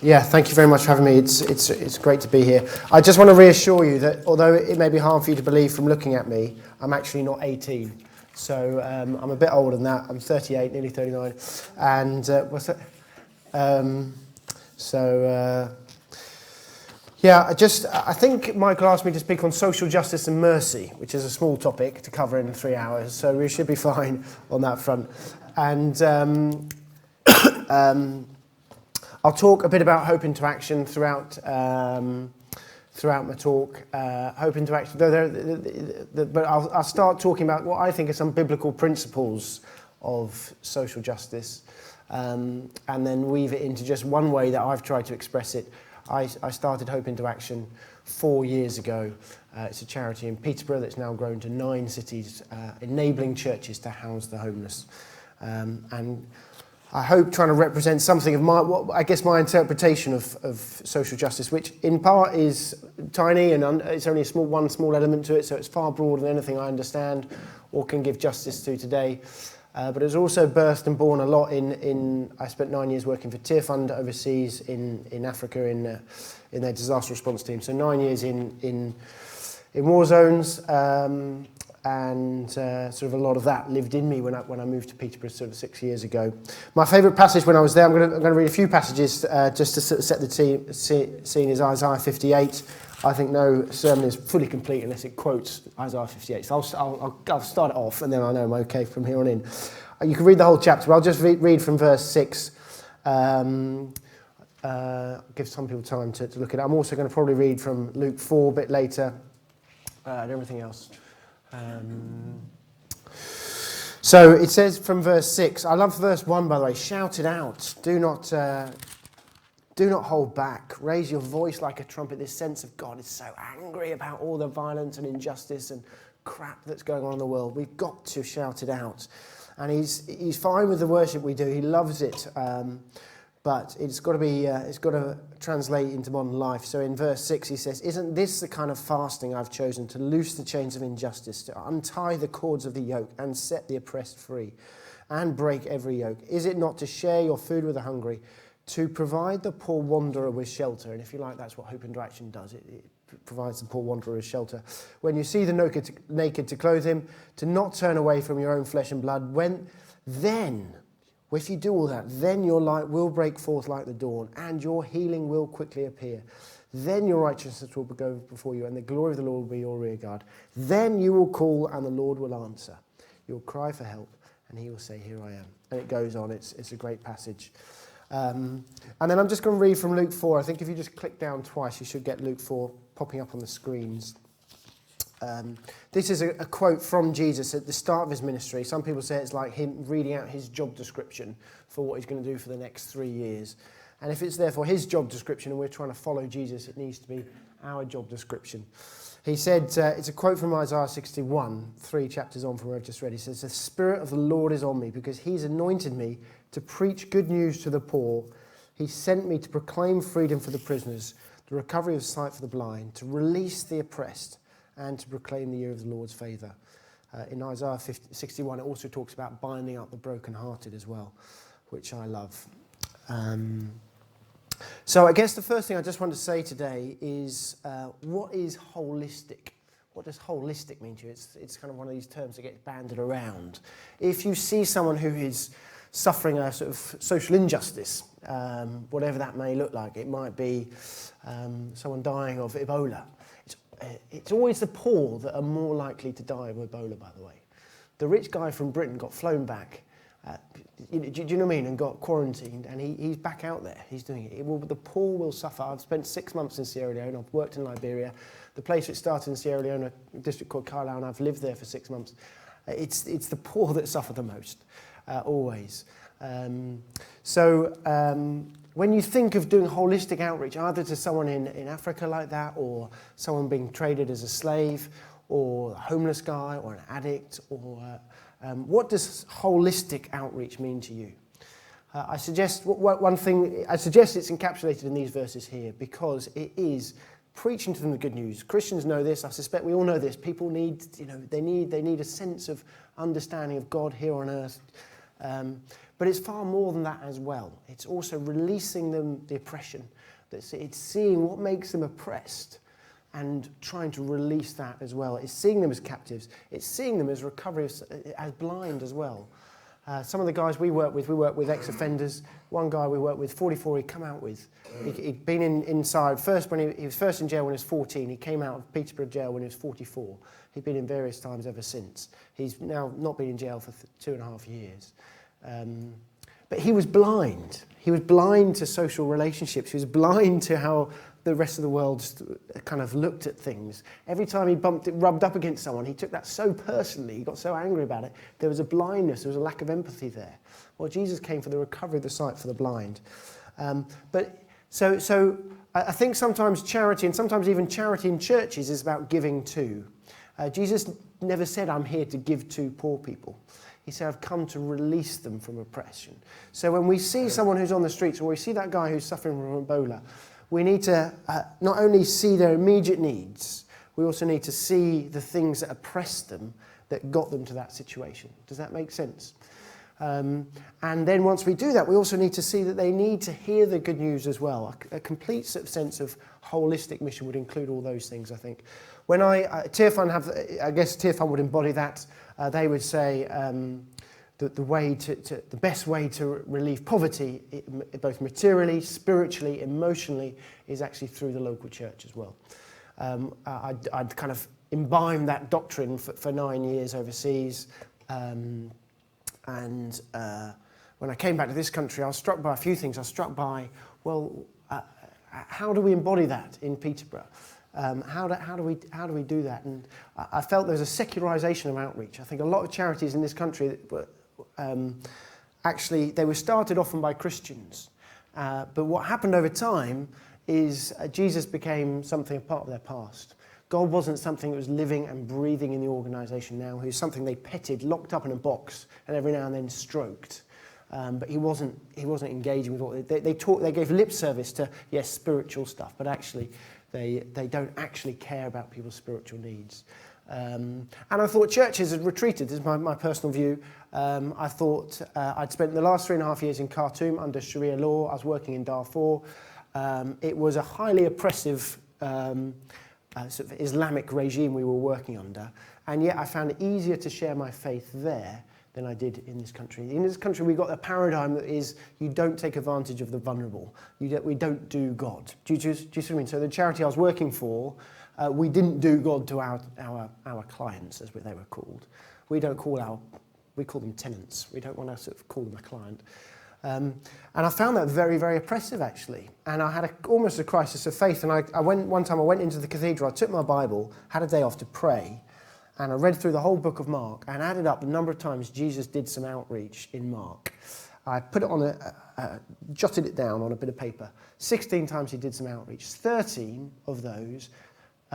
Yeah, thank you very much for having me. It's great to be here. I just want to reassure you that although it may be hard for you to believe from looking at me, I'm actually not 18. So I'm a bit older than that. I'm 38, nearly 39. And what's that? I think Michael asked me to speak on social justice and mercy, which is a small topic to cover in 3 hours. So we should be fine on that front. And I'll talk a bit about Hope into Action throughout my talk. Hope into Action, but I'll start talking about what I think are some biblical principles of social justice, and then weave it into just one way that I've tried to express it. I started Hope into Action 4 years ago. It's a charity in Peterborough that's now grown to 9 cities, enabling churches to house the homeless, and I hope trying to represent something of my interpretation of social justice, which in part is tiny and it's only one small element to it, so it's far broader than anything I understand or can give justice to today. But it's also birthed and born a lot I spent 9 years working for Tearfund overseas in Africa in their disaster response team. So 9 years in war zones. And sort of a lot of that lived in me when I moved to Peterborough sort of 6 years ago. My favourite passage when I was there, I'm going to read a few passages just to sort of set the scene, is Isaiah 58. I think no sermon is fully complete unless it quotes Isaiah 58. So I'll start it off and then I know I'm okay from here on in. You can read the whole chapter, but I'll just read from verse 6. Give some people time to look at it. I'm also going to probably read from Luke 4 a bit later and everything else. So it says from verse 6, I love verse 1 by the way, shout it out, do not hold back, raise your voice like a trumpet. This sense of God is so angry about all the violence and injustice and crap that's going on in the world. We've got to shout it out, and he's fine with the worship we do, he loves it, but it's got to translate into modern life. So in verse 6 he says, isn't this the kind of fasting I've chosen, to loose the chains of injustice, to untie the cords of the yoke and set the oppressed free and break every yoke? Is it not to share your food with the hungry, to provide the poor wanderer with shelter? And if you like, that's what Hope into Action does. It provides the poor wanderer with shelter. When you see the naked to clothe him, to not turn away from your own flesh and blood. If you do all that, then your light will break forth like the dawn, and your healing will quickly appear. Then your righteousness will go before you, and the glory of the Lord will be your rear guard. Then you will call, and the Lord will answer. You will cry for help, and he will say, here I am. And it goes on. It's a great passage. And then I'm just going to read from Luke 4. I think if you just click down twice, you should get Luke 4 popping up on the screens. This is a quote from Jesus at the start of his ministry. Some people say it's like him reading out his job description for what he's going to do for the next 3 years. And if it's therefore his job description and we're trying to follow Jesus, it needs to be our job description. He said, it's a quote from Isaiah 61, 3 chapters on from where I've just read. He says, the Spirit of the Lord is on me because he's anointed me to preach good news to the poor. He sent me to proclaim freedom for the prisoners, the recovery of sight for the blind, to release the oppressed, and to proclaim the year of the Lord's favour. In Isaiah 61, it also talks about binding up the brokenhearted as well, which I love. So I guess the first thing I just want to say today is, what is holistic? What does holistic mean to you? It's kind of one of these terms that gets bandied around. If you see someone who is suffering a sort of social injustice, whatever that may look like, it might be someone dying of Ebola. It's always the poor that are more likely to die of Ebola, by the way. The rich guy from Britain got flown back, do you know what I mean, and got quarantined, and he's back out there. He's doing it. The poor will suffer. I've spent 6 months in Sierra Leone. I've worked in Liberia. The place which started in Sierra Leone, a district called Carlisle, and I've lived there for 6 months. It's the poor that suffer the most, always. When you think of doing holistic outreach, either to someone in Africa like that, or someone being traded as a slave, or a homeless guy, or an addict, or what does holistic outreach mean to you? I suggest it's encapsulated in these verses here, because it is preaching to them the good news. Christians know this. I suspect we all know this. People need, they need a sense of understanding of God here on earth. But it's far more than that as well. It's also releasing them the oppression. It's seeing what makes them oppressed and trying to release that as well. It's seeing them as captives. It's seeing them as recovery, as blind as well. Some of the guys we work with ex-offenders. One guy we work with, 44, he'd come out with. He'd been inside, when he was first in jail when he was 14. He came out of Peterborough jail when he was 44. He'd been in various times ever since. He's now not been in jail for 2.5 years. But he was blind. He was blind to social relationships. He was blind to how the rest of the world kind of looked at things. Every time he rubbed up against someone, he took that so personally. He got so angry about it. There was a blindness. There was a lack of empathy there. Well, Jesus came for the recovery of the sight for the blind. So I think sometimes charity, and sometimes even charity in churches, is about giving to. Jesus never said, I'm here to give to poor people. He said, I've come to release them from oppression. So when we see someone who's on the streets, or we see that guy who's suffering from Ebola, we need to not only see their immediate needs, we also need to see the things that oppressed them, that got them to that situation. Does that make sense? And then once we do that, we also need to see that they need to hear the good news as well. A complete sort of sense of holistic mission would include all those things, I think. When Tear Fund I guess Tear Fund would embody that. They would say that the best way to relieve poverty, both materially, spiritually, emotionally, is actually through the local church as well. I'd kind of imbibed that doctrine for 9 years overseas. And when I came back to this country, I was struck by a few things. I was struck by, how do we embody that in Peterborough? How do we do that? And I felt there's a secularisation of outreach. I think a lot of charities in this country actually they were started often by Christians, but what happened over time is Jesus became a part of their past. God wasn't something that was living and breathing in the organisation now. He was something they petted, locked up in a box, and every now and then stroked. But he wasn't engaging with what they gave lip service to, yes, spiritual stuff, but actually they don't actually care about people's spiritual needs. And I thought churches had retreated. This is my personal view. I thought I'd spent the last 3.5 years in Khartoum under Sharia law. I was working in Darfur. It was a highly oppressive sort of Islamic regime we were working under, and yet I found it easier to share my faith there than I did in this country. In this country, we got a paradigm that is, you don't take advantage of the vulnerable. We don't do God. Do you see what I mean? So the charity I was working for, we didn't do God to our clients, as they were called. We call them tenants. We don't want to sort of call them a client. And I found that very, very oppressive, actually. And I had almost a crisis of faith. And one time I went into the cathedral, I took my Bible, had a day off to pray, and I read through the whole book of Mark and added up the number of times Jesus did some outreach in Mark. I put it jotted it down on a bit of paper. 16 times he did some outreach. 13 of those,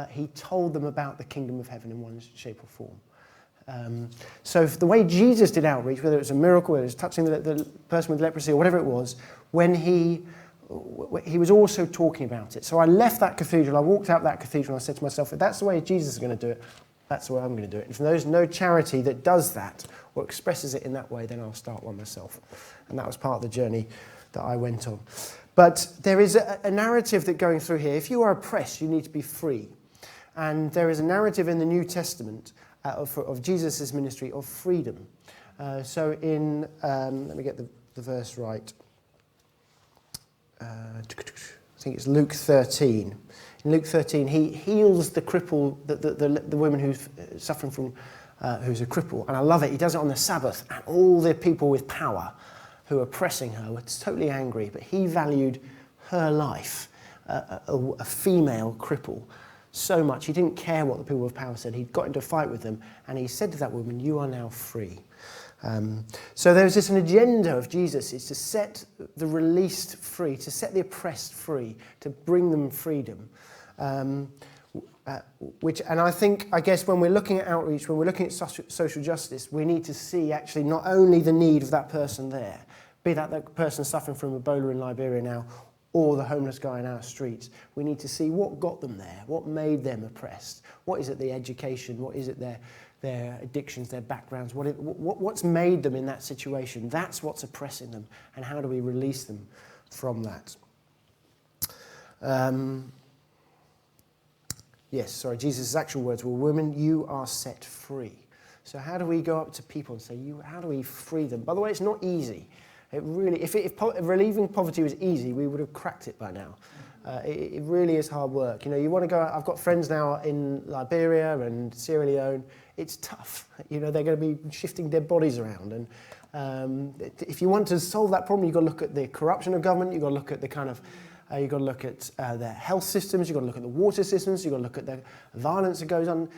he told them about the kingdom of heaven in one shape or form. So the way Jesus did outreach, whether it was a miracle, whether it was touching the person with leprosy or whatever it was, when he was also talking about it. So I left that cathedral, I walked out that cathedral, and I said to myself, if that's the way Jesus is going to do it, that's the way I'm going to do it. If there's no charity that does that or expresses it in that way, then I'll start one myself. And that was part of the journey that I went on. But there is a narrative that going through here. If you are oppressed, you need to be free. And there is a narrative in the New Testament of Jesus' ministry of freedom. So in, let me get the verse right. I think it's Luke 13. In Luke 13, he heals the cripple, the woman who's suffering from, who's a cripple. And I love it. He does it on the Sabbath. And all the people with power who are oppressing her were totally angry. But he valued her life, a female cripple, so much. He didn't care what the people with power said. He got into a fight with them. And he said to that woman, you are now free. So there's this an agenda of Jesus is to set the released free, to set the oppressed free, to bring them freedom. And I guess when we're looking at outreach, when we're looking at social justice, we need to see actually not only the need of that person there, be that the person suffering from Ebola in Liberia now, or the homeless guy in our streets. We need to see what got them there, what made them oppressed, what is it the education, what is it their addictions, their backgrounds, what's made them in that situation. That's what's oppressing them, and how do we release them from that? Jesus' actual words were, "Women, you are set free." So how do we go up to people and say, how do we free them? By the way, it's not easy. It really, if relieving poverty was easy, we would have cracked it by now. It really is hard work. You want to go out, I've got friends now in Liberia and Sierra Leone. It's tough. They're going to be shifting dead bodies around. And if you want to solve that problem, you've got to look at the corruption of government, you've got to look at the kind of you've got to look at their health systems, you've got to look at the water systems, you've got to look at the violence that goes on.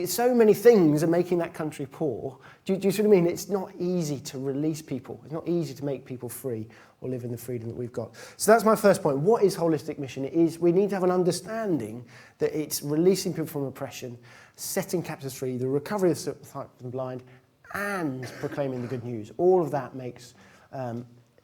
So many things are making that country poor. Do you see what I mean? It's not easy to release people. It's not easy to make people free or live in the freedom that we've got. So that's my first point. What is holistic mission? It is we need to have an understanding that it's releasing people from oppression, setting captives free, the recovery of the sight and blind, and proclaiming the good news. All of that makes...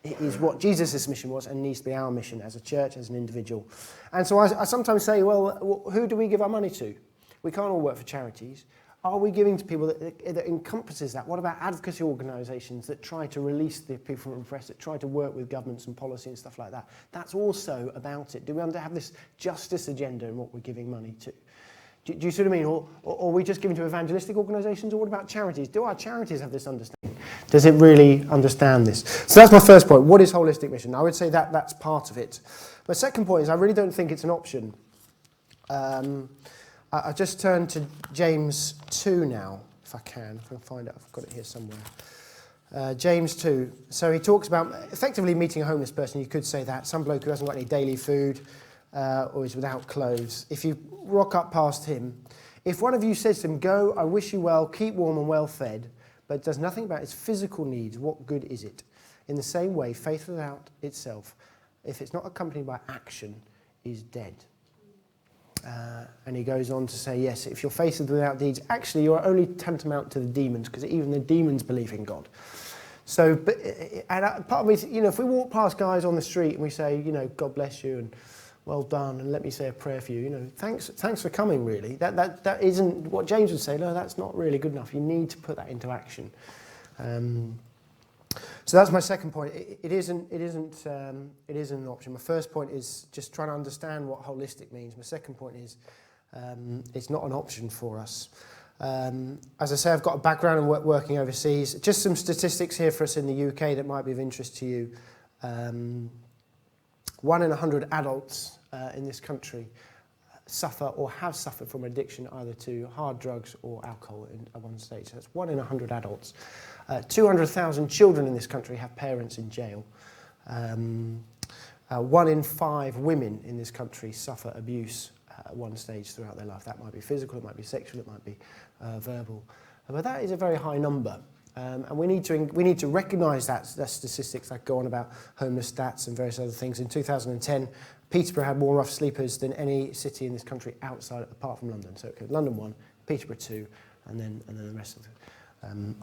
is what Jesus' mission was and needs to be our mission as a church, as an individual. And so I sometimes say, well, who do we give our money to? We can't all work for charities. Are we giving to people that encompasses that? What about advocacy organisations that try to release the people from oppressed, that try to work with governments and policy and stuff like that? That's also about it. Do we have this justice agenda in what we're giving money to? Do you see what I mean? Or are we just giving to evangelistic organisations? Or what about charities? Do our charities have this understanding? Does it really understand this? So that's my first point. What is holistic mission? I would say that's part of it. My second point is I really don't think it's an option. I just turn to James 2 now, if I can. If I can find it. I've got it here somewhere. James 2. So he talks about effectively meeting a homeless person. You could say that. Some bloke who hasn't got any daily food or is without clothes. If you rock up past him, if one of you says to him, "Go, I wish you well, keep warm and well fed," but does nothing about his physical needs, what good is it? In the same way, faith without itself, if it's not accompanied by action, is dead. And he goes on to say, yes, if your faith is without deeds, actually you're only tantamount to the demons, because even the demons believe in God. So, part of me, if we walk past guys on the street and we say, God bless you and well done, and let me say a prayer for you, thanks for coming, really. That isn't what James would say. No, that's not really good enough. You need to put that into action. So that's my second point. It isn't an option. My first point is just trying to understand what holistic means. My second point is it's not an option for us. As I say, I've got a background in working overseas. Just some statistics here for us in the UK that might be of interest to you. 1 in 100 adults in this country suffer or have suffered from addiction either to hard drugs or alcohol at one stage. So that's 1 in 100 adults. 200,000 children in this country have parents in jail. 1 in 5 women in this country suffer abuse at one stage throughout their life. That might be physical, it might be sexual, it might be verbal. But that is a very high number. And we need to recognise that statistics that go on about homeless stats and various other things. In 2010, Peterborough had more rough sleepers than any city in this country apart from London. So London 1, Peterborough 2, and then the rest of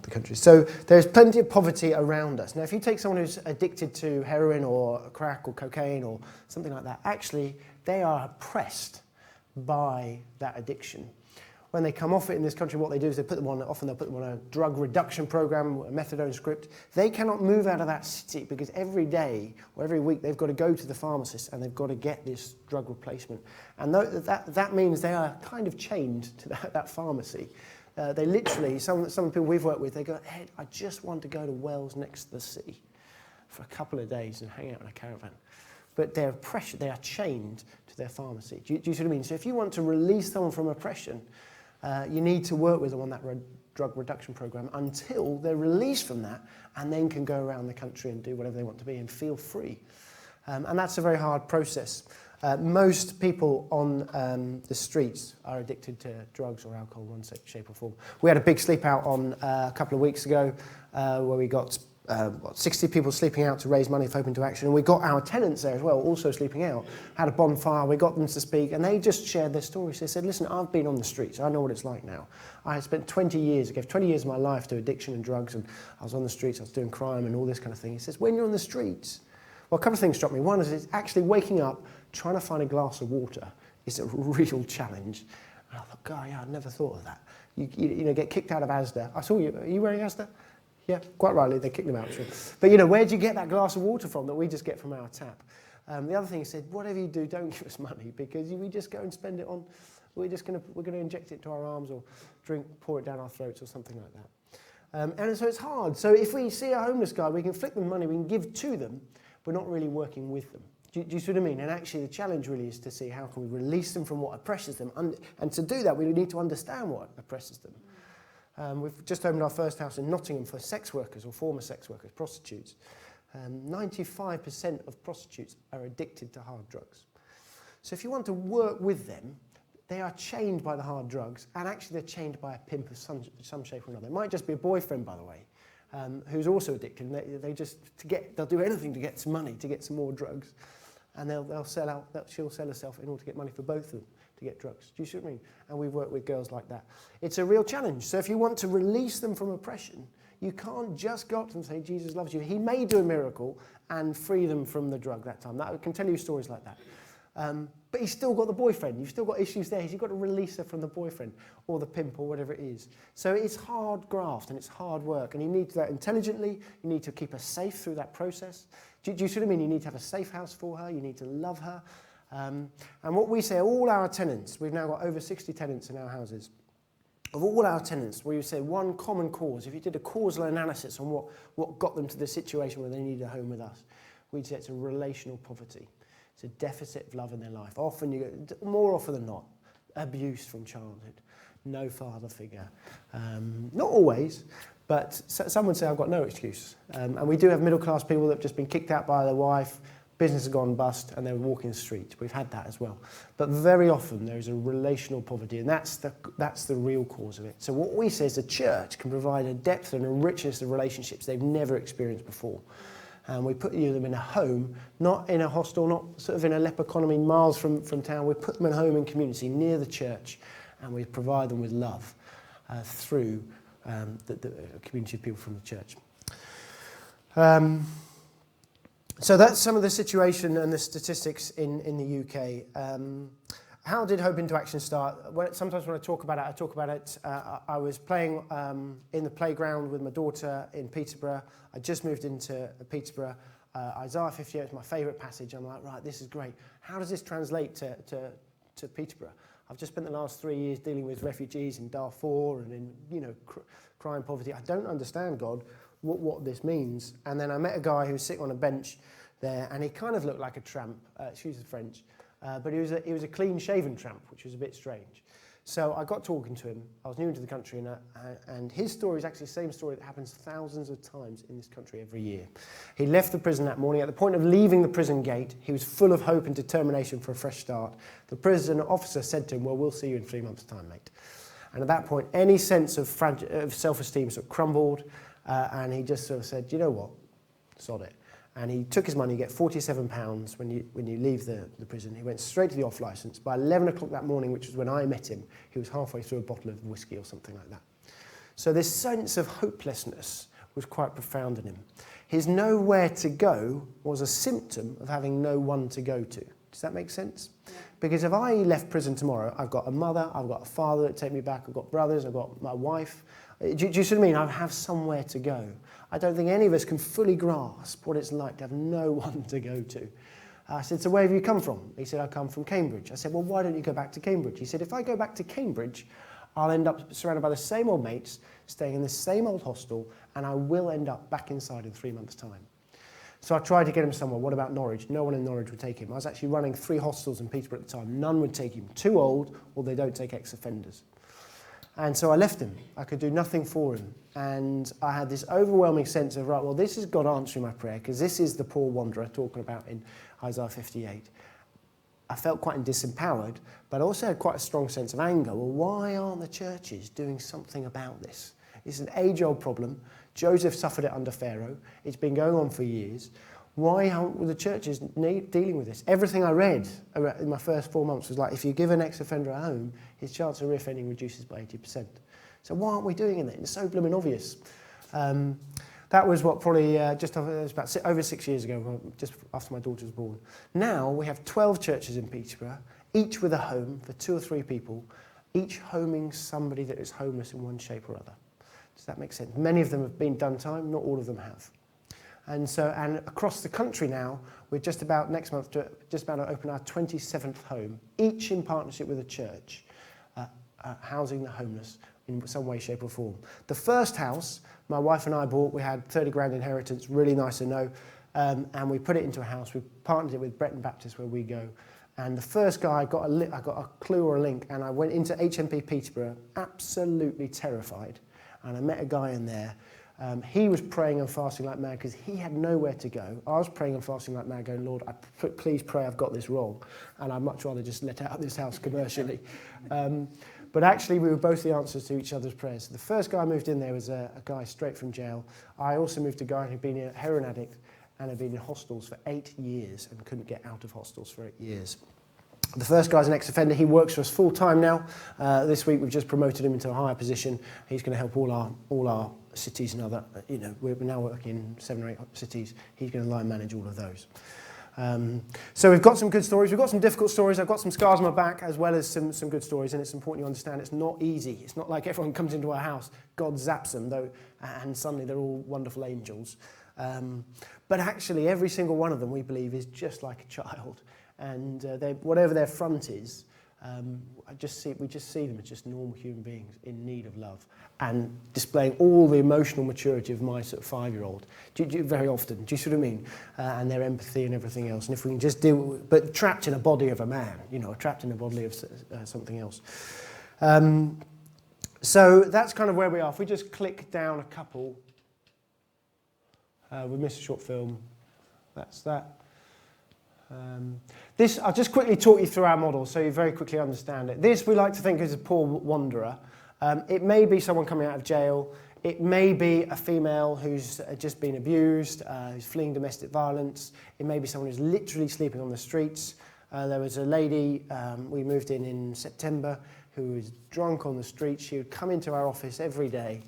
the country. So there's plenty of poverty around us. Now, if you take someone who's addicted to heroin or crack or cocaine or something like that, actually they are oppressed by that addiction. When they come off it in this country, what they do is they'll put them on a drug reduction program, a methadone script. They cannot move out of that city because every day or every week they've got to go to the pharmacist and they've got to get this drug replacement. And that means they are kind of chained to that pharmacy. They literally, some people we've worked with, they go, "Ed, I just want to go to Wells next to the sea for a couple of days and hang out in a caravan." But they're pressured, they are chained to their pharmacy. Do you see what I mean? So if you want to release someone from oppression, you need to work with them on that drug reduction program until they're released from that and then can go around the country and do whatever they want to be and feel free. And that's a very hard process. Most people on the streets are addicted to drugs or alcohol in one shape or form. We had a big sleep out on a couple of weeks ago where we got 60 people sleeping out to raise money for Open to Action, and we got our tenants there as well, also sleeping out. Had a bonfire, we got them to speak, and they just shared their stories. They said, "Listen, I've been on the streets, I know what it's like now. I spent 20 years, I gave 20 years of my life to addiction and drugs, and I was on the streets, I was doing crime and all this kind of thing." He says, when you're on the streets, well, a couple of things struck me. One is it's actually waking up, trying to find a glass of water is a real challenge. And I thought, God, yeah, I'd never thought of that. You know, get kicked out of Asda. I saw you. Are you wearing Asda? Yeah, quite rightly, they kicked them out. Sure. But, you know, where do you get that glass of water from that we just get from our tap? The other thing he said, whatever you do, don't give us money, because we just go and spend it on, we're going to inject it into our arms or pour it down our throats or something like that. And so it's hard. So if we see a homeless guy, we can flick them money, we can give to them, but not really working with them. Do you see what I mean? And actually the challenge really is to see how can we release them from what oppresses them. And to do that, we need to understand what oppresses them. We've just opened our first house in Nottingham for sex workers or former sex workers, prostitutes. 95% of prostitutes are addicted to hard drugs. So if you want to work with them, they are chained by the hard drugs, and actually they're chained by a pimp of some shape or another. It might just be a boyfriend, by the way, who's also addicted. They'll do anything to get some money, to get some more drugs, and she'll sell herself in order to get money for both of them to get drugs. Do you see what I mean? And we've worked with girls like that. It's a real challenge. So if you want to release them from oppression, you can't just go up to them and say, Jesus loves you. He may do a miracle and free them from the drug that time. I can tell you stories like that. But he's still got the boyfriend. You've still got issues there. You've got to release her from the boyfriend or the pimp or whatever it is. So it's hard graft and it's hard work. And you need to do that intelligently. You need to keep her safe through that process. Do you see what I mean? You need to have a safe house for her. You need to love her. And what we say, all our tenants, we've now got over 60 tenants in our houses. Of all our tenants, where you say one common cause, if you did a causal analysis on what got them to the situation where they need a home with us, we'd say it's a relational poverty. It's a deficit of love in their life. More often than not, abuse from childhood, no father figure. Not always, but some would say I've got no excuse. And we do have middle class people that have just been kicked out by their wife, business has gone bust, and they're walking the street. We've had that as well. But very often there is a relational poverty, and that's the real cause of it. So what we say is the church can provide a depth and a richness of relationships they've never experienced before. And we put them in a home, not in a hostel, not sort of in a leper economy miles from town. We put them in a home and community near the church, and we provide them with love through the community of people from the church. So that's some of the situation and the statistics in the UK. How did Hope into Action start? Sometimes when I talk about it, I was playing in the playground with my daughter in Peterborough. I just moved into Peterborough. Isaiah 58 is my favourite passage. I'm like, right, this is great. How does this translate to Peterborough? I've just spent the last 3 years dealing with refugees in Darfur and in crime, poverty. I don't understand, God, what this means. And then I met a guy who was sitting on a bench there, and he kind of looked like a tramp. Excuse the French. But he was a clean-shaven tramp, which was a bit strange. So I got talking to him. I was new into the country, and his story is actually the same story that happens thousands of times in this country every year. He left the prison that morning. At the point of leaving the prison gate, he was full of hope and determination for a fresh start. The prison officer said to him, well, we'll see you in 3 months' time, mate. And at that point, any sense of self-esteem sort of crumbled, and he just sort of said, you know what, sod it. And he took his money, you get £47 when you leave the prison. He went straight to the off licence. By 11 o'clock that morning, which was when I met him, he was halfway through a bottle of whiskey or something like that. So this sense of hopelessness was quite profound in him. His nowhere to go was a symptom of having no one to go to. Does that make sense? Yeah. Because if I left prison tomorrow, I've got a mother, I've got a father that take me back, I've got brothers, I've got my wife. Do you see what I mean? I have somewhere to go. I don't think any of us can fully grasp what it's like to have no one to go to. I said, so where have you come from? He said, I come from Cambridge. I said, well, why don't you go back to Cambridge? He said, if I go back to Cambridge, I'll end up surrounded by the same old mates, staying in the same old hostel, and I will end up back inside in 3 months' time. So I tried to get him somewhere. What about Norwich? No one in Norwich would take him. I was actually running 3 hostels in Peterborough at the time. None would take him. Too old, or they don't take ex-offenders. And so I left him. I could do nothing for him. And I had this overwhelming sense of, right, well, this is God answering my prayer, because this is the poor wanderer talking about in Isaiah 58. I felt quite disempowered, but I also had quite a strong sense of anger. Well, why aren't the churches doing something about this? It's an age-old problem. Joseph suffered it under Pharaoh. It's been going on for years. Why aren't the churches dealing with this? Everything I read in my first 4 months was like, if you give an ex-offender a home, his chance of reoffending reduces by 80%. So why aren't we doing it? It's so blooming obvious. That was what probably it was about over 6 years ago, just after my daughter was born. Now we have 12 churches in Peterborough, each with a home for 2 or 3 people, each homing somebody that is homeless in one shape or other. Does that make sense? Many of them have been done time, not all of them have. And across the country now, we're just about next month to open our 27th home, each in partnership with a church, housing the homeless in some way, shape or form. The first house my wife and I bought, we had 30 grand inheritance, really nice to know, and we put it into a house. We partnered it with Bretton Baptist where we go. And the first guy, I got a clue or a link, and I went into HMP Peterborough, absolutely terrified. And I met a guy in there. He was praying and fasting like mad because he had nowhere to go. I was praying and fasting like mad, going, Lord, please pray I've got this wrong. And I'd much rather just let out this house commercially. But actually, we were both the answers to each other's prayers. The first guy I moved in there was a guy straight from jail. I also moved a guy who'd been a heroin addict and had been in hostels for 8 years and couldn't get out of hostels for 8 years. The first guy's an ex-offender. He works for us full-time now. This week we've just promoted him into a higher position. He's going to help all our cities and other, we're now working in 7 or 8 cities. He's going to line manage all of those. So we've got some good stories. We've got some difficult stories. I've got some scars on my back as well as some good stories, and it's important you understand it's not easy. It's not like everyone comes into our house, God zaps them, though, and suddenly they're all wonderful angels. But actually, every single one of them, we believe, is just like a child. And whatever their front is, we just see them as just normal human beings in need of love and displaying all the emotional maturity of my sort of 5-year-old. Very often, do you see what I mean? And their empathy and everything else. And if we can just deal with it, but trapped in a body of a man, trapped in a body of something else. So that's kind of where we are. If we just click down a couple, we missed a short film. That's that. This, I'll just quickly talk you through our model so you very quickly understand it. This we like to think is a poor wanderer. It may be someone coming out of jail. It may be a female who's just been abused, who's fleeing domestic violence. It may be someone who's literally sleeping on the streets. There was a lady we moved in September who was drunk on the street. She would come into our office every day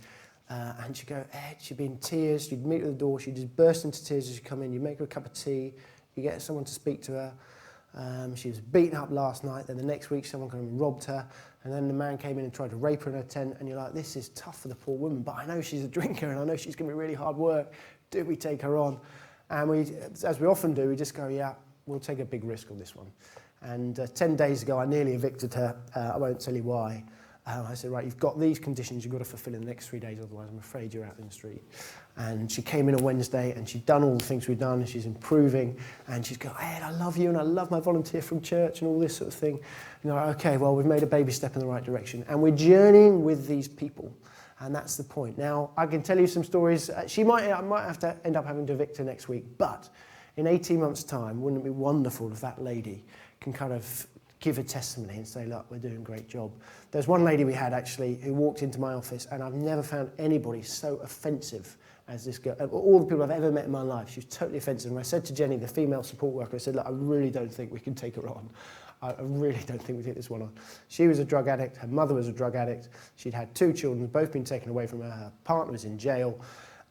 and she'd go, Ed, she'd be in tears. You'd meet at the door. She'd just burst into tears as you come in. You'd make her a cup of tea. You get someone to speak to her. She was beaten up last night. Then the next week, someone came and robbed her. And then the man came in and tried to rape her in her tent. And you're like, this is tough for the poor woman. But I know she's a drinker and I know she's going to be really hard work. Do we take her on? And we, as we often do, we just go, yeah, we'll take a big risk on this one. And 10 days ago, I nearly evicted her. I won't tell you why. I said, right, you've got these conditions you've got to fulfill in the next 3 days, otherwise I'm afraid you're out in the street. And she came in on Wednesday and she'd done all the things we'd done and she's improving and she's going, Ed, I love you and I love my volunteer from church and all this sort of thing. And you're like, okay, well, we've made a baby step in the right direction. And we're journeying with these people. And that's the point. Now, I can tell you some stories. I might have to end up having to evict her next week, but in 18 months' time, wouldn't it be wonderful if that lady can kind of give a testimony and say, look, we're doing a great job. There's one lady we had actually who walked into my office and I've never found anybody so offensive as this girl. All the people I've ever met in my life, she was totally offensive. And I said to Jenny, the female support worker, I said, look, I really don't think we can take her on. I really don't think we take this one on. She was a drug addict. Her mother was a drug addict. She'd had 2 children, both been taken away from her. Her partner was in jail.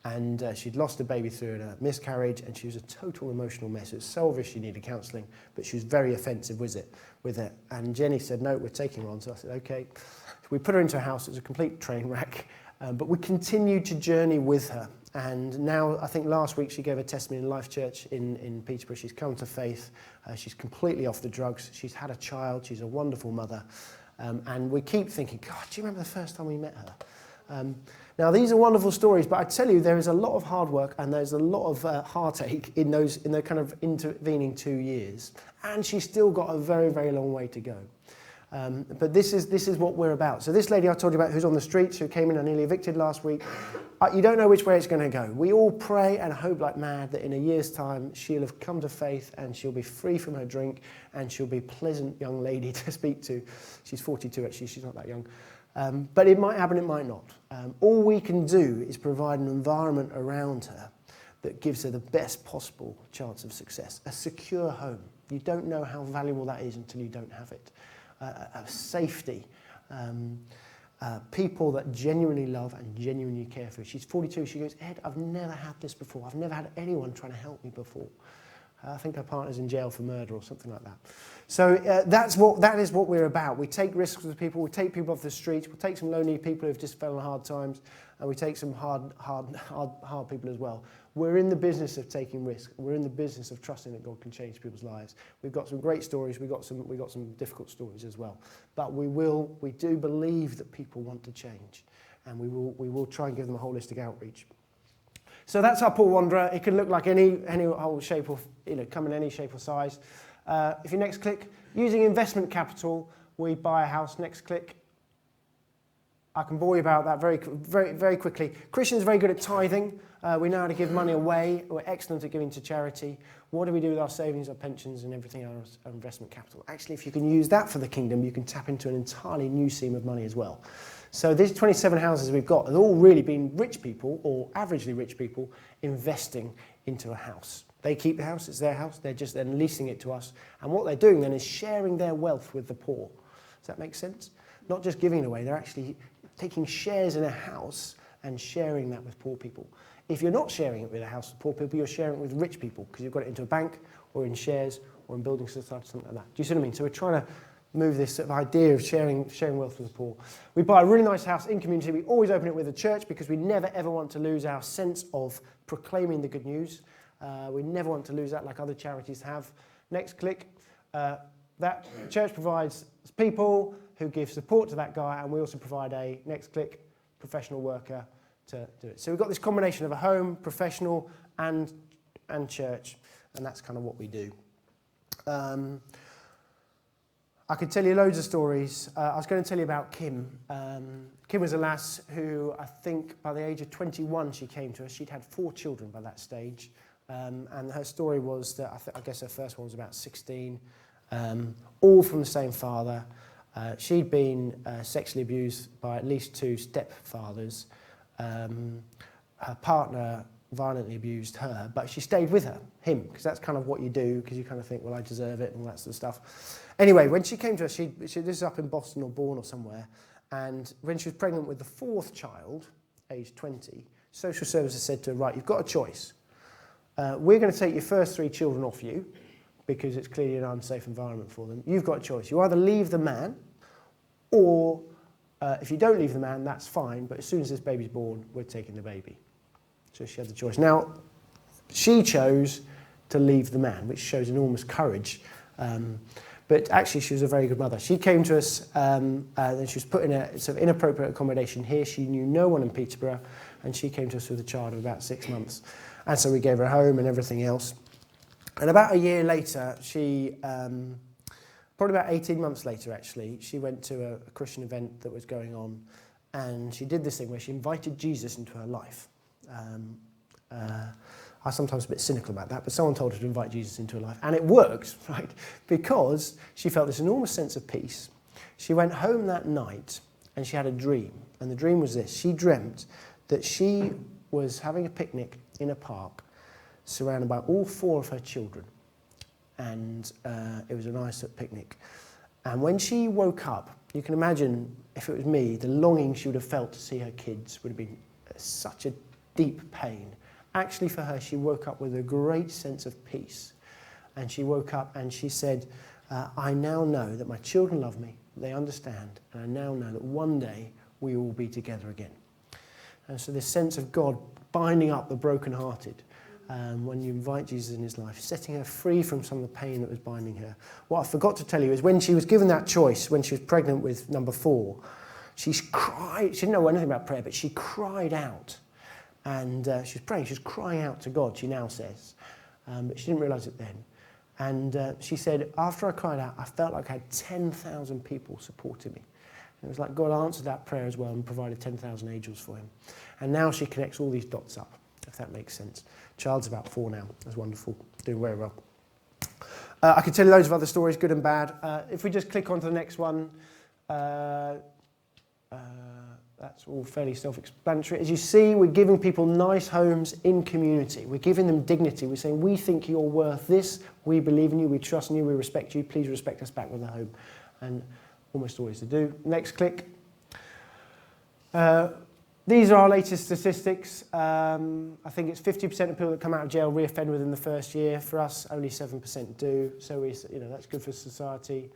And she'd lost a baby through a miscarriage, and she was a total emotional mess. It was so obvious she needed counselling, but she was very offensive with it. And Jenny said, no, we're taking her on. So I said, okay. So we put her into a house. It was a complete train wreck. But we continued to journey with her. And now, I think last week, she gave a testimony in Life Church in Peterborough. She's come to faith. She's completely off the drugs. She's had a child. She's a wonderful mother. And we keep thinking, God, do you remember the first time we met her? Now, these are wonderful stories, but I tell you, there is a lot of hard work and there's a lot of heartache in the kind of intervening 2 years. And she's still got a very, very long way to go. But this is what we're about. So this lady I told you about who's on the streets, who came in and nearly evicted last week, you don't know which way it's going to go. We all pray and hope like mad that in a year's time she'll have come to faith and she'll be free from her drink and she'll be a pleasant young lady to speak to. She's 42 actually, she's not that young. But it might happen, it might not. All we can do is provide an environment around her that gives her the best possible chance of success. A secure home. You don't know how valuable that is until you don't have it. A safety. People that genuinely love and genuinely care for her. She's 42, she goes, Ed, I've never had this before. I've never had anyone trying to help me before. I think her partner's in jail for murder or something like that. So that is what we're about. We take risks with people, we take people off the streets, we take some lonely people who've just fell on hard times, and we take some hard people as well. We're in the business of taking risks. We're in the business of trusting that God can change people's lives. We've got some great stories, we've got some difficult stories as well. But we do believe that people want to change, and we will try and give them a holistic outreach. So that's our Poor Wanderer. It can look like any whole shape or, come in any shape or size. If you next click, using investment capital, we buy a house. Next click. I can bore you about that very, very, very quickly. Christians are very good at tithing. We know how to give money away. We're excellent at giving to charity. What do we do with our savings, our pensions, and everything else, our investment capital? Actually, if you can use that for the kingdom, you can tap into an entirely new seam of money as well. So these 27 houses we've got have all really been rich people, or averagely rich people, investing into a house. They keep the house, it's their house, they're just then leasing it to us. And what they're doing then is sharing their wealth with the poor. Does that make sense? Not just giving it away, they're actually taking shares in a house and sharing that with poor people. If you're not sharing it with a house with poor people, you're sharing it with rich people because you've got it into a bank or in shares or in building society, something like that. Do you see what I mean? So we're trying to move this sort of idea of sharing wealth with the poor. We buy a really nice house in community. We always open it with a church because we never ever want to lose our sense of proclaiming the good news. We never want to lose that like other charities have. Next click. That church provides people who give support to that guy, and we also provide a, next click, professional worker to do it. So we've got this combination of a home, professional, and church, and that's kind of what we do. I could tell you loads of stories. I was going to tell you about Kim. Kim was a lass who, I think by the age of 21 she came to us. She'd had 4 children by that stage. And her story was that, I guess her first one was about 16, all from the same father. She'd been sexually abused by at least 2 stepfathers. Her partner violently abused her, but she stayed with him, because that's kind of what you do, because you kind of think, well, I deserve it and all that sort of stuff. Anyway, when she came to us, this is up in Boston or Bourne or somewhere, and when she was pregnant with the 4th child, aged 20, social services said to her, right, you've got a choice. We're going to take your first 3 children off you, because it's clearly an unsafe environment for them. You've got a choice. You either leave the man, or if you don't leave the man, that's fine, but as soon as this baby's born, we're taking the baby. So she had the choice. Now, she chose to leave the man, which shows enormous courage. But actually, she was a very good mother. She came to us, and she was put in a sort of inappropriate accommodation here. She knew no one in Peterborough, and she came to us with a child of about 6 months. And so we gave her a home and everything else. And about a year later, she, probably about 18 months later, actually, she went to a Christian event that was going on, and she did this thing where she invited Jesus into her life. I'm sometimes a bit cynical about that, but someone told her to invite Jesus into her life. And it worked, right? Because she felt this enormous sense of peace. She went home that night and she had a dream. And the dream was this. She dreamt that she was having a picnic in a park surrounded by all 4 of her children. And it was a nice picnic. And when she woke up, you can imagine, if it was me, the longing she would have felt to see her kids would have been such a deep pain. Actually, for her, she woke up with a great sense of peace. And she woke up and she said, I now know that my children love me, they understand, and I now know that one day we will be together again. And so this sense of God binding up the brokenhearted, when you invite Jesus in his life, setting her free from some of the pain that was binding her. What I forgot to tell you is when she was given that choice, when she was pregnant with number 4, she cried. She didn't know anything about prayer, but she cried out. And she was praying, she was crying out to God, she now says. But she didn't realise it then. And she said, after I cried out, I felt like I had 10,000 people supporting me. And it was like God answered that prayer as well and provided 10,000 angels for him. And now she connects all these dots up, if that makes sense. Child's about 4 now. That's wonderful. Doing very well. I could tell you loads of other stories, good and bad. If we just click on to the next one, that's all fairly self-explanatory. As you see, we're giving people nice homes in community. We're giving them dignity. We're saying, we think you're worth this. We believe in you. We trust in you. We respect you. Please respect us back with a home. And almost always to do. Next click. These are our latest statistics. I think it's 50% of people that come out of jail reoffend within the first year. For us, only 7% do. So that's good for society.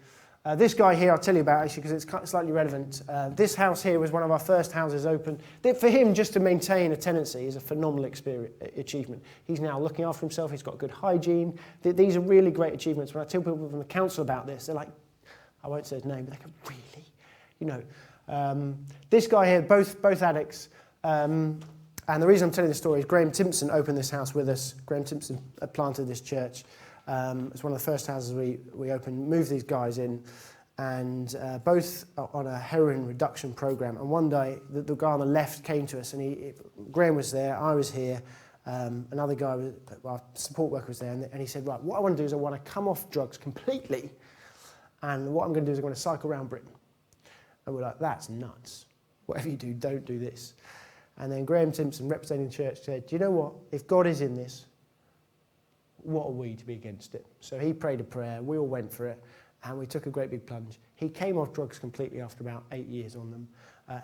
This guy here, I'll tell you about actually because it's slightly relevant. This house here was one of our first houses open. For him, just to maintain a tenancy is a phenomenal achievement. He's now looking after himself. He's got good hygiene. These are really great achievements. When I tell people from the council about this, they're like, I won't say his name, but they're like, really? You know, this guy here, both addicts. And the reason I'm telling this story is Graham Timpson opened this house with us. Graham Timpson planted this church. It's one of the first houses we opened, moved these guys in, and both on a heroin reduction program. And one day, the guy on the left came to us, and Graham was there, I was here, another guy, our support worker was there, and he said, right, what I want to do is I want to come off drugs completely, and what I'm going to do is I'm going to cycle around Britain. And we're like, that's nuts. Whatever you do, don't do this. And then Graham Timpson, representing the church, said, do you know what? If God is in this, what are we to be against it? So he prayed a prayer, we all went for it, and we took a great big plunge. He came off drugs completely after about 8 years on them,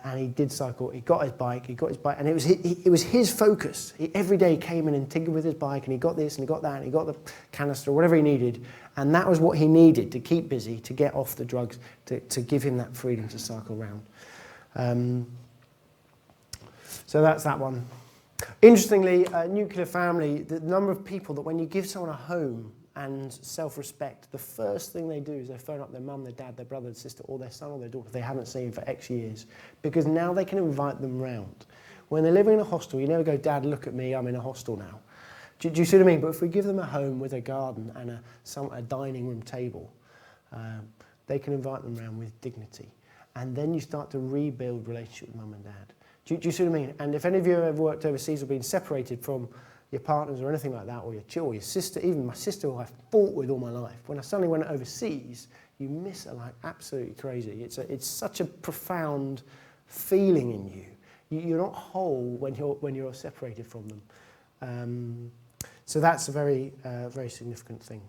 and he did cycle. He got his bike, and it was his focus. He every day came in and tinkered with his bike, and he got this, and he got that, and he got the canister, whatever he needed, and that was what he needed to keep busy, to get off the drugs, to give him that freedom to cycle around. So that's that one. Interestingly, nuclear family, the number of people that when you give someone a home and self-respect, the first thing they do is they phone up their mum, their dad, their brother, their sister, or their son or their daughter they haven't seen for X years, because now they can invite them round. When they're living in a hostel, you never go, Dad, look at me, I'm in a hostel now. Do you see what I mean? But if we give them a home with a garden and a dining room table, they can invite them round with dignity. And then you start to rebuild relationship with mum and dad. Do you see what I mean? And if any of you have ever worked overseas or been separated from your partners or anything like that, or your sister, even my sister who I've fought with all my life, when I suddenly went overseas, you miss her like absolutely crazy. It's such a profound feeling in you. You're not whole when you're separated from them. So that's a very, very significant thing.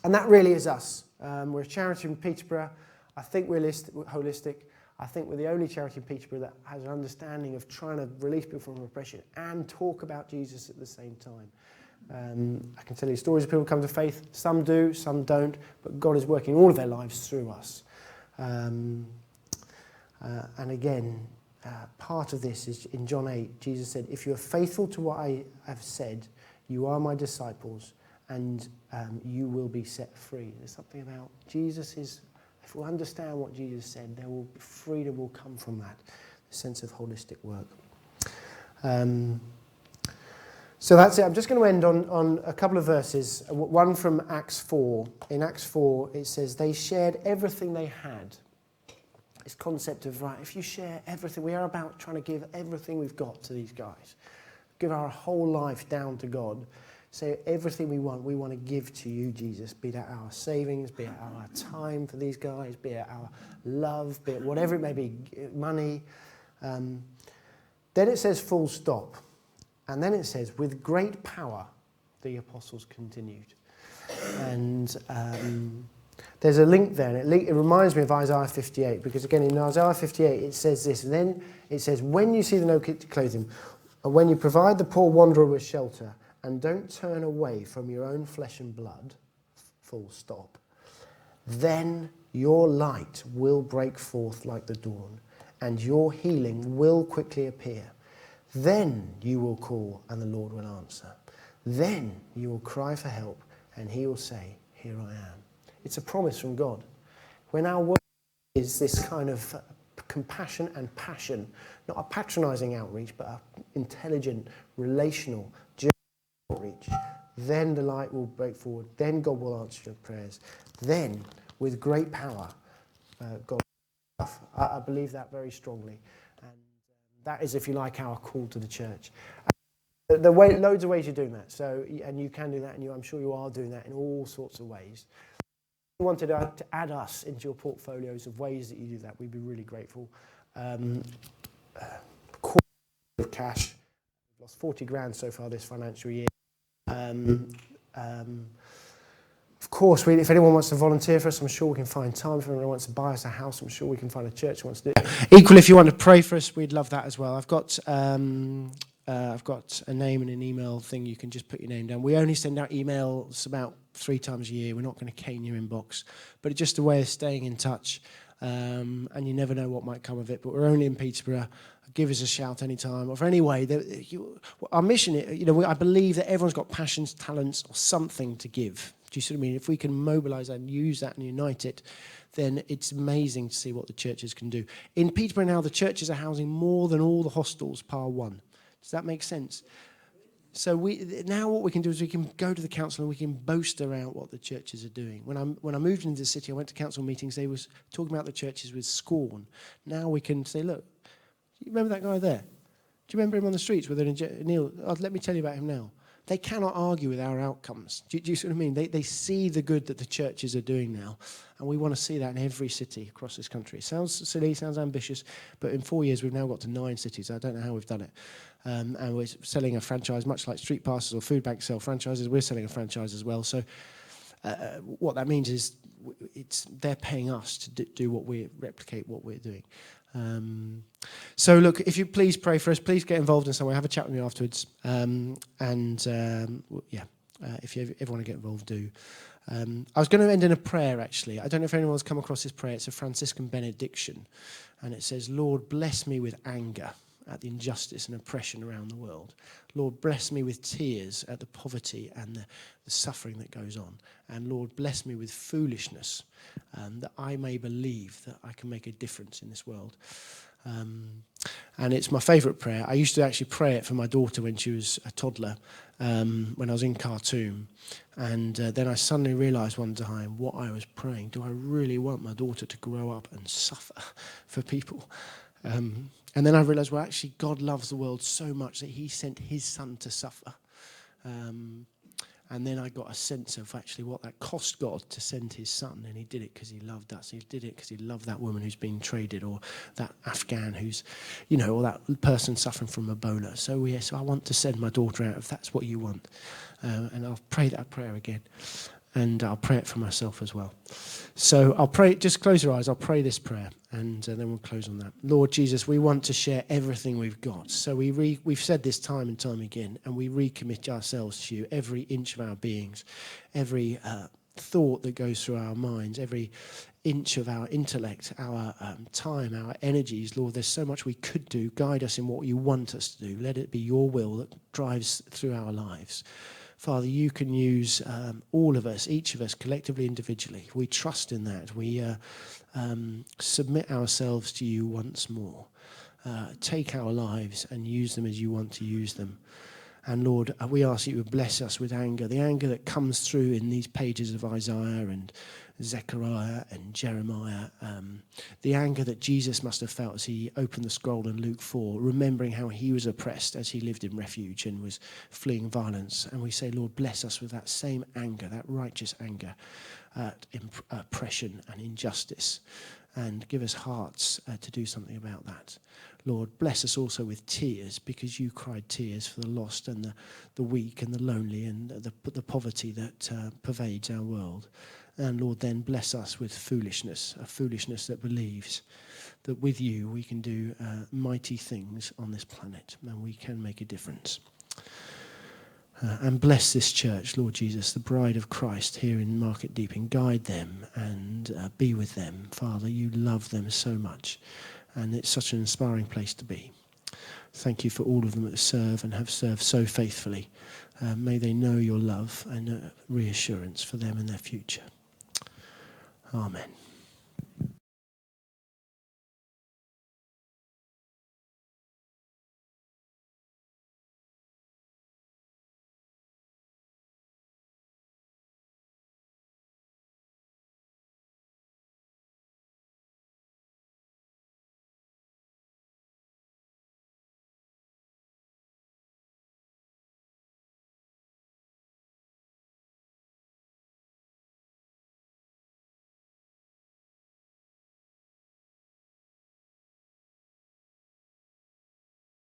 And that really is us. We're a charity in Peterborough. I think we're holistic. I think we're the only charity in Peterborough that has an understanding of trying to release people from oppression and talk about Jesus at the same time. I can tell you stories of people who come to faith. Some do, some don't, but God is working all of their lives through us. And again, part of this is in John 8, Jesus said, if you are faithful to what I have said, you are my disciples and you will be set free. There's something about if we understand what Jesus said, freedom will come from that, the sense of holistic work. So that's it. I'm just going to end on a couple of verses. One from Acts 4. In Acts 4, it says, they shared everything they had. This concept of, right, if you share everything, we are about trying to give everything we've got to these guys. Give our whole life down to God. Say everything we want to give to you, Jesus, be that our savings, be it our time for these guys, be it our love, be it whatever it may be, money. Then it says full stop. And then it says, with great power, the apostles continued. And there's a link there, and it reminds me of Isaiah 58, because again, in Isaiah 58, it says this, and then it says, when you see the naked clothing, and when you provide the poor wanderer with shelter, and don't turn away from your own flesh and blood, full stop, then your light will break forth like the dawn, and your healing will quickly appear. Then you will call, and the Lord will answer. Then you will cry for help, and he will say, here I am. It's a promise from God. When our work is this kind of compassion and passion, not a patronizing outreach, but an intelligent, relational, outreach, then the light will break forward, then God will answer your prayers, then with great power God will. I believe that very strongly, and that is, if you like, our call to the church. Loads of ways you're doing that, so, and you can do that, and I'm sure you are doing that in all sorts of ways. If you wanted to add us into your portfolios of ways that you do that, we'd be really grateful. Of cash, we've lost 40 grand so far this financial year. Of course, if anyone wants to volunteer for us, I'm sure we can find time. If anyone wants to buy us a house, I'm sure we can find a church who wants to do it. Equally, if you want to pray for us, we'd love that as well. I've got a name and an email thing. You can just put your name down. We only send out emails about 3 times a year. We're not going to cane your inbox, but it's just a way of staying in touch. And you never know what might come of it. But we're only in Peterborough. Give us a shout anytime. Or any way, our mission, I believe that everyone's got passions, talents, or something to give. Do you see what I mean? If we can mobilise and use that and unite it, then it's amazing to see what the churches can do. In Peterborough now, the churches are housing more than all the hostels, par one. Does that make sense? So now what we can do is we can go to the council and we can boast around what the churches are doing. When I moved into the city, I went to council meetings. They was talking about the churches with scorn. Now we can say, look, you remember that guy there? Do you remember him on the streets with Neil? Let me tell you about him now. They cannot argue with our outcomes. Do you see what I mean? They see the good that the churches are doing now, and we want to see that in every city across this country. It sounds silly, sounds ambitious, but in 4 years we've now got to 9 cities. I don't know how we've done it. And we're selling a franchise, much like Street Passes or Food Bank sell franchises. We're selling a franchise as well. So what that means is they're paying us to replicate what we're doing. So look, if you please pray for us, please get involved in some way. Have a chat with me afterwards. If you ever want to get involved, do. I was going to end in a prayer, actually. I don't know if anyone's come across this prayer. It's a Franciscan benediction. And it says, Lord, bless me with anger at the injustice and oppression around the world. Lord, bless me with tears at the poverty and the suffering that goes on. And Lord, bless me with foolishness, that I may believe that I can make a difference in this world. And it's my favourite prayer. I used to actually pray it for my daughter when she was a toddler, when I was in Khartoum. And then I suddenly realised one time what I was praying. Do I really want my daughter to grow up and suffer for people? And then I realised, well, actually, God loves the world so much that he sent his son to suffer. And then I got a sense of actually what that cost God to send his son. And he did it because he loved us. He did it because he loved that woman who's been traded, or that Afghan who's, or that person suffering from Ebola. So I want to send my daughter out if that's what you want. And I'll pray that prayer again. And I'll pray it for myself as well. So I'll pray, just close your eyes, I'll pray this prayer, and then we'll close on that. Lord Jesus, we want to share everything we've got. So we've said this time and time again, and we recommit ourselves to you, every inch of our beings, every thought that goes through our minds, every inch of our intellect, our time, our energies. Lord, there's so much we could do. Guide us in what you want us to do. Let it be your will that drives through our lives. Father, you can use all of us, each of us, collectively, individually. We trust in that. We submit ourselves to you once more. Take our lives and use them as you want to use them. And Lord, we ask that you would bless us with anger, the anger that comes through in these pages of Isaiah and Zechariah and Jeremiah, the anger that Jesus must have felt as he opened the scroll in Luke 4, remembering how he was oppressed as he lived in refuge and was fleeing violence. And we say, Lord, bless us with that same anger, that righteous anger at oppression and injustice, and give us hearts to do something about that. Lord, bless us also with tears, because you cried tears for the lost and the weak and the lonely and the poverty that pervades our world. And Lord, then bless us with foolishness, a foolishness that believes that with you we can do mighty things on this planet and we can make a difference. And bless this church, Lord Jesus, the bride of Christ here in Market Deep, and guide them and be with them. Father, you love them so much, and it's such an inspiring place to be. Thank you for all of them that serve and have served so faithfully. May they know your love and reassurance for them and their future. Amen.